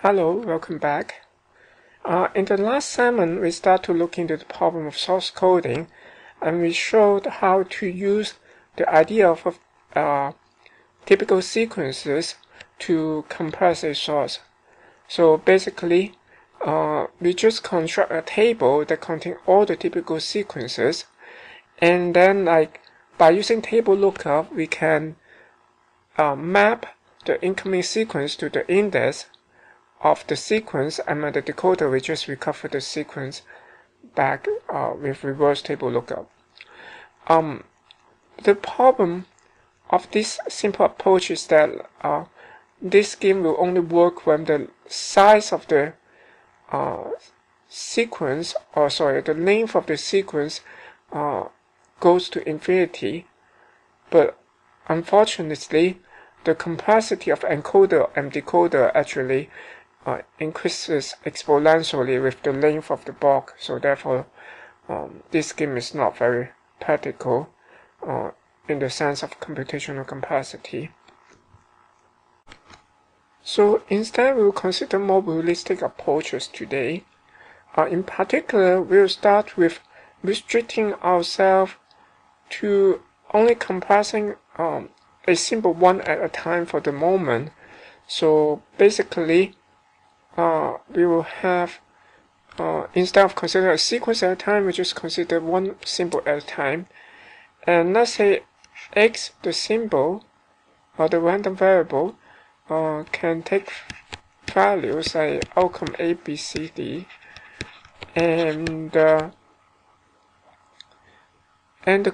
Hello, welcome back. In the last segment, we start to look into the problem of source coding, and we showed how to use the idea of typical sequences to compress a source. So basically, we just construct a table that contains all the typical sequences, and then by using table lookup, we can map the incoming sequence to the index of the sequence, and at the decoder we just recover the sequence back with reverse table lookup. The problem of this simple approach is that this scheme will only work when the size of the sequence, the length of the sequence goes to infinity, but unfortunately the complexity of encoder and decoder actually increases exponentially with the length of the block, so therefore this scheme is not very practical in the sense of computational complexity. So instead, we will consider more realistic approaches today. In particular, we will start with restricting ourselves to only compressing a simple one at a time for the moment. So basically, we will have, instead of considering a sequence at a time, we just consider one symbol at a time. And let's say x, the symbol, or the random variable, can take values like outcome A, B, C, D, and the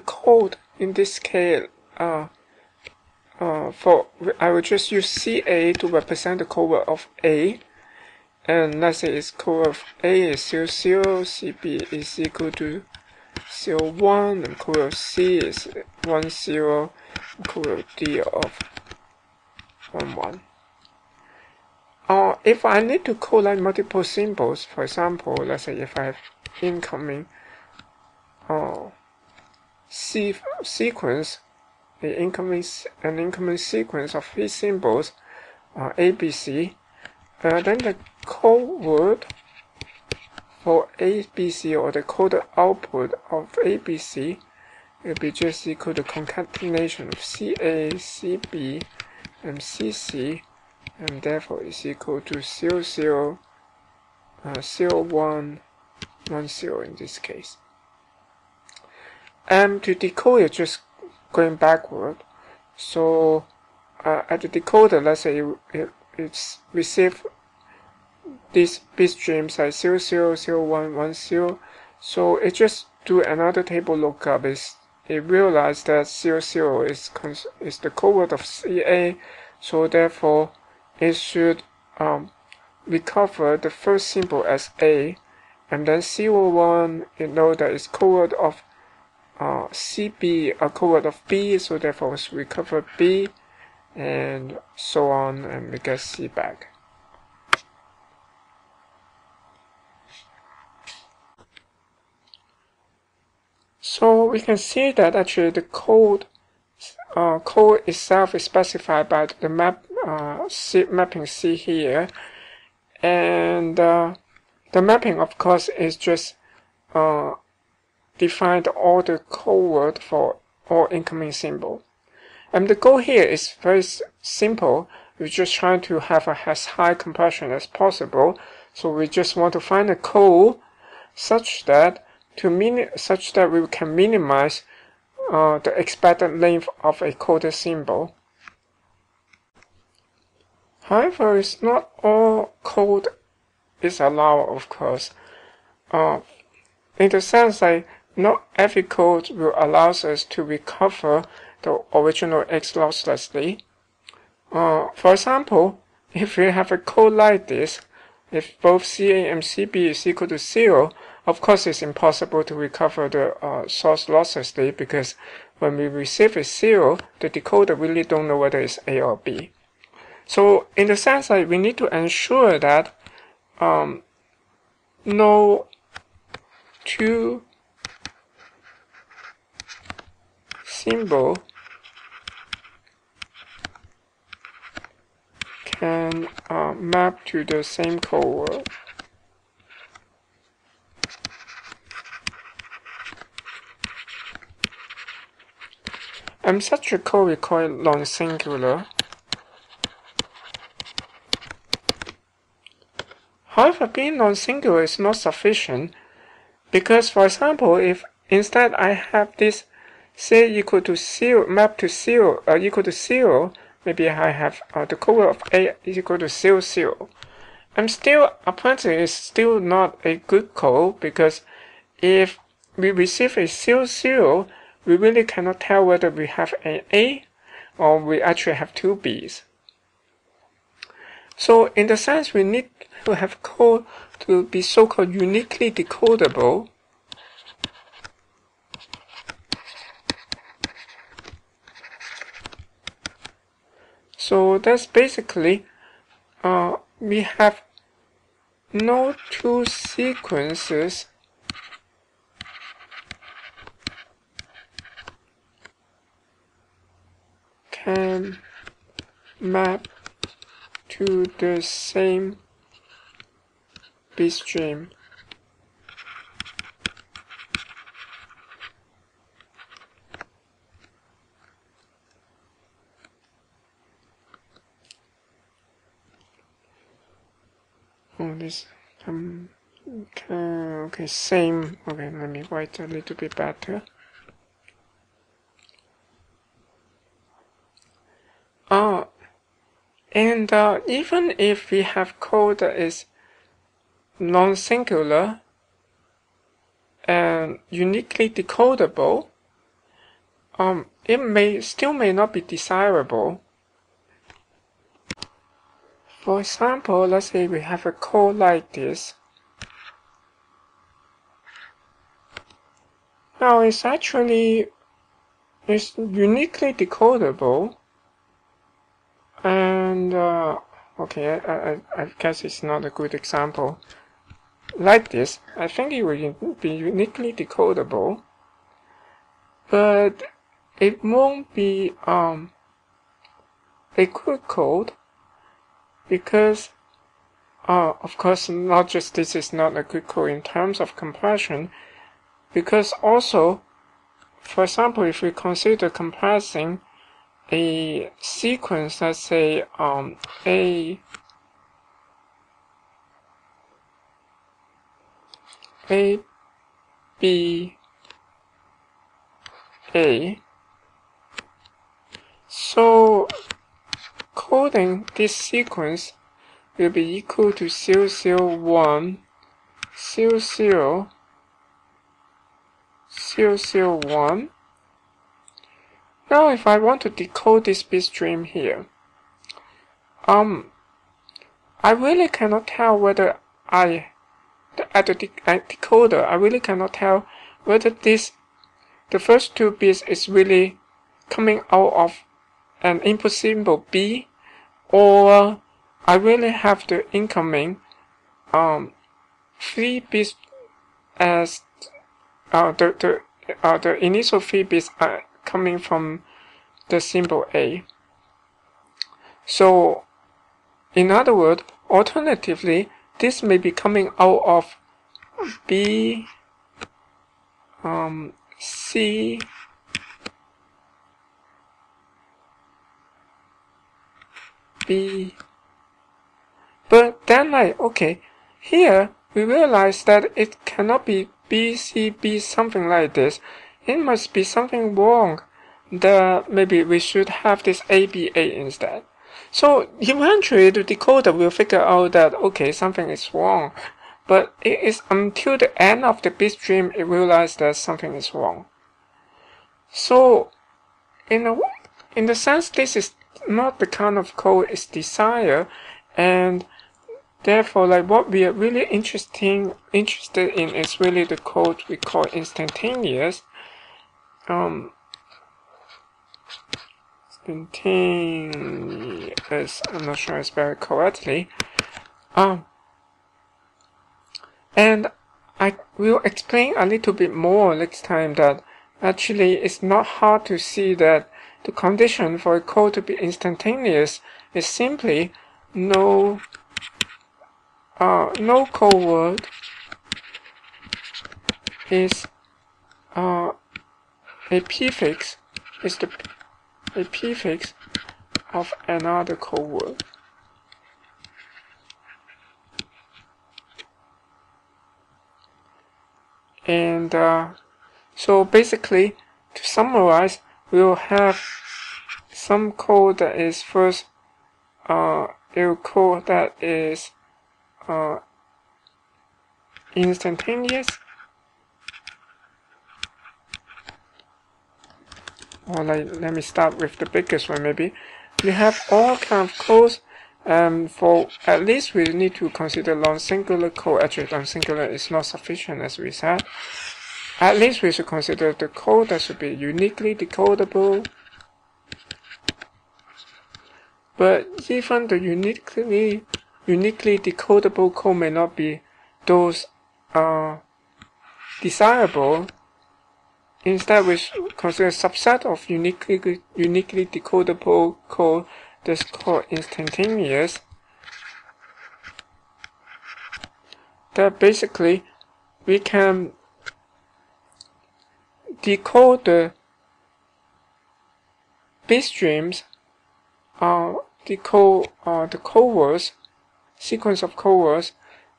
code in this case, I will just use CA to represent the code word of A. And let's say its code of A is 00, CB is equal to 01, and code of C is 10, and code of D of 11. If I need to code like multiple symbols, for example, let's say if I have incoming sequence, an incoming sequence of these symbols, ABC, then the code word for ABC, or the code output of ABC, will be just equal to concatenation of CA, CB, and CC, and therefore is equal to 00, 01, 10 in this case. And to decode it, just going backward. So at the decoder, let's say it's received these bit streams like 00, 01, 10. So it just do another table lookup. It realized that 00 is the code word of CA, so therefore it should recover the first symbol as A, and then 01, it knows that it's code word of CB, a code word of B, so therefore it's recover B, and so on, and we get C back. So we can see that actually the code itself is specified by the mapping C here, and the mapping, of course, is just defined all the code word for all incoming symbol. And the goal here is very simple. We're just trying to have as high compression as possible. So we just want to find a code such that we can minimize the expected length of a coded symbol. However, it's not all code is allowed, of course. In the sense that not every code will allow us to recover the original X losslessly. For example, if we have a code like this, if both CA and CB is equal to 0, of course it's impossible to recover the source losslessly, because when we receive a 0, the decoder really don't know whether it's A or B. So in the sense that we need to ensure that no two symbol can map to the same code word. And such a code we call it non-singular. However, being non-singular is not sufficient because, for example, if instead I have this say equal to 0, map to 0, equal to 0, maybe I have the code word of A is equal to 0, 0. I'm still, apparently it's still not a good code because if we receive a 0, 0, we really cannot tell whether we have an A or we actually have two B's. So in the sense we need to have code to be so-called uniquely decodable. So that's basically we have no two sequences can map to the same bitstream. Oh, this okay, same. Okay, let me write a little bit better. And even if we have code that is non-singular and uniquely decodable, it still may not be desirable. For example, let's say we have a code like this. Now it's uniquely decodable, and okay, I guess it's not a good example. Like this, I think it will be uniquely decodable, but it won't be a good code. Because, of course, not just this is not a good code in terms of compression, because also, for example, if we consider compressing a sequence, let's say A, B, A, so coding this sequence will be equal to 0, 0, 1, 0, 0, 0, 0, 1. Now if I want to decode this bitstream here, I really cannot tell whether at the decoder, I really cannot tell whether the first two bits is really coming out of an input symbol B, or I really have the incoming 3 bits as the initial 3 bits are coming from the symbol A. So, in other words, alternatively, this may be coming out of B, C, B, but then like, okay, here we realize that it cannot be B, C, B, something like this. It must be something wrong. Maybe we should have this A, B, A instead. So eventually the decoder will figure out that, okay, something is wrong. But it is until the end of the bitstream it realizes that something is wrong. So, in the sense, this is not the kind of code is desired, and therefore, like what we are really interested in is really the code we call instantaneous. Instantaneous. I'm not sure I spell it correctly. And I will explain a little bit more next time that actually it's not hard to see that the condition for a code to be instantaneous is simply no code word is a prefix a prefix of another code word. And so basically, to summarize, we will have some code that is first code that is instantaneous, or let me start with the biggest one. Maybe we have all kind of codes. For at least we need to consider non-singular code. Actually, non-singular is not sufficient, as we said. At least we should consider the code that should be uniquely decodable. But even the uniquely decodable code may not be those desirable. Instead, we should consider a subset of uniquely decodable code that's called instantaneous. That basically we can decode the bit streams, decode the code words, sequence of code words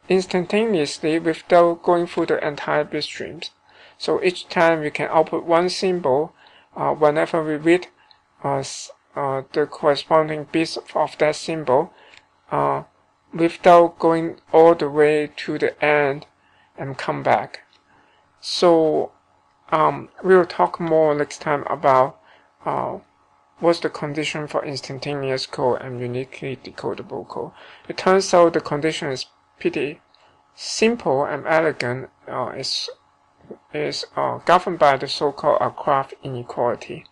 instantaneously without going through the entire bit streams. So each time we can output one symbol whenever we read the corresponding bits of that symbol without going all the way to the end and come back. So we will talk more next time about what's the condition for instantaneous code and uniquely decodable code. It turns out the condition is pretty simple and elegant. Is governed by the so-called Kraft inequality.